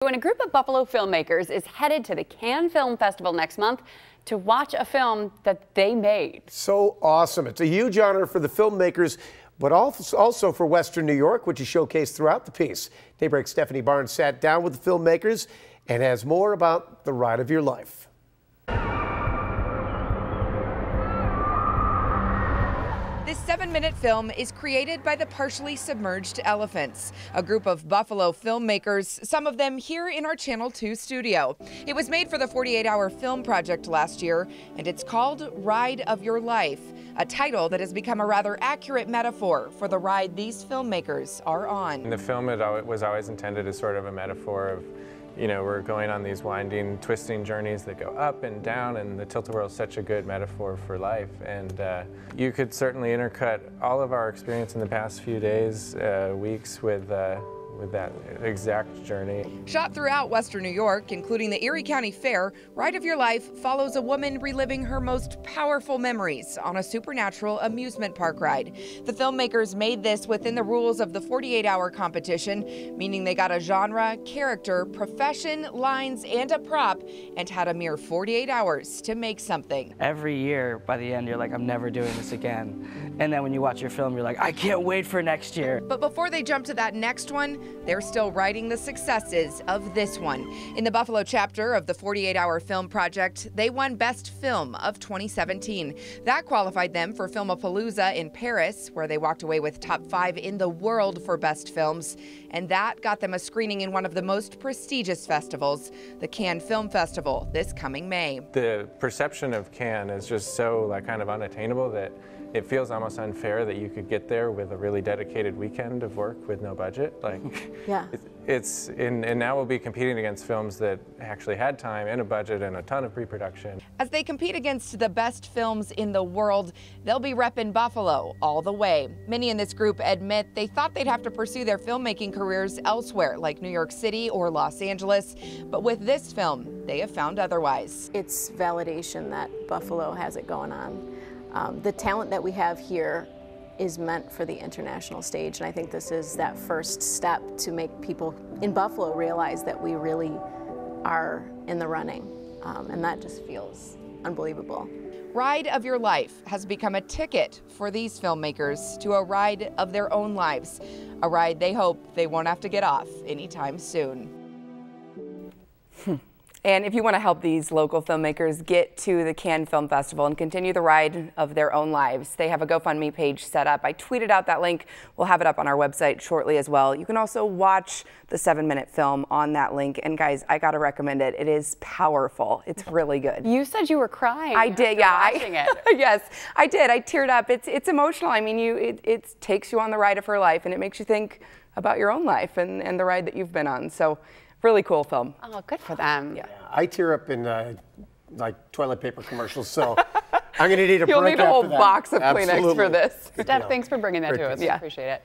When a group of Buffalo filmmakers is headed to the Cannes Film Festival next month to watch a film that they made. So awesome. It's a huge honor for the filmmakers, but also for Western New York, which is showcased throughout the piece. Daybreak's Stephanie Barnes sat down with the filmmakers and has more about the ride of your life. This 7-minute film is created by the Partially Submerged Elephants, a group of Buffalo filmmakers, some of them here in our Channel 2 studio. It was made for the 48-hour film project last year, and it's called Ride of Your Life, a title that has become a rather accurate metaphor for the ride these filmmakers are on. The film was always intended as sort of a metaphor of, we're going on these winding, twisting journeys that go up and down, and the tilt-a-whirl is such a good metaphor for life. And you could certainly intercut all of our experience in the past few days, weeks with that exact journey. Shot throughout Western New York, including the Erie County Fair, Ride of Your Life follows a woman reliving her most powerful memories on a supernatural amusement park ride. The filmmakers made this within the rules of the 48-hour competition, meaning they got a genre, character, profession, lines, and a prop, and had a mere 48 hours to make something. Every year, by the end, you're like, I'm never doing this again. And then when you watch your film, you're like, I can't wait for next year. But before they jump to that next one, they're still writing the successes of this one. In the Buffalo chapter of the 48-hour film project, they won Best Film of 2017. That qualified them for Filmapalooza in Paris, where they walked away with top 5 in the world for Best Films. And that got them a screening in one of the most prestigious festivals, the Cannes Film Festival, this coming May. The perception of Cannes is just so kind of unattainable that it feels almost unfair that you could get there with a really dedicated weekend of work with no budget. Yeah. And now we'll be competing against films that actually had time and a budget and a ton of pre-production. As they compete against the best films in the world, they'll be repping Buffalo all the way. Many in this group admit they thought they'd have to pursue their filmmaking careers elsewhere, like New York City or Los Angeles, but with this film, they have found otherwise. It's validation that Buffalo has it going on. The talent that we have here is meant for the international stage, and I think this is that first step to make people in Buffalo realize that we really are in the running, and that just feels unbelievable. Ride of Your Life has become a ticket for these filmmakers to a ride of their own lives, a ride they hope they won't have to get off anytime soon. And if you want to help these local filmmakers get to the Cannes Film Festival and continue the ride of their own lives, they have a GoFundMe page set up. I tweeted out that link. We'll have it up on our website shortly as well. You can also watch the 7-minute film on that link. And guys, I got to recommend it. It is powerful. It's really good. You said you were crying. I did, yeah. Watching it. Yes, I did. I teared up. It's emotional. I mean, it takes you on the ride of her life, and it makes you think about your own life and the ride that you've been on. So. Really cool film. Oh, good for them. Yeah. I tear up in like toilet paper commercials, so I'm going to need a break after that. You'll need a whole box of Absolutely. Kleenex for this. Steph, thanks for bringing that to us. Yeah. Appreciate it.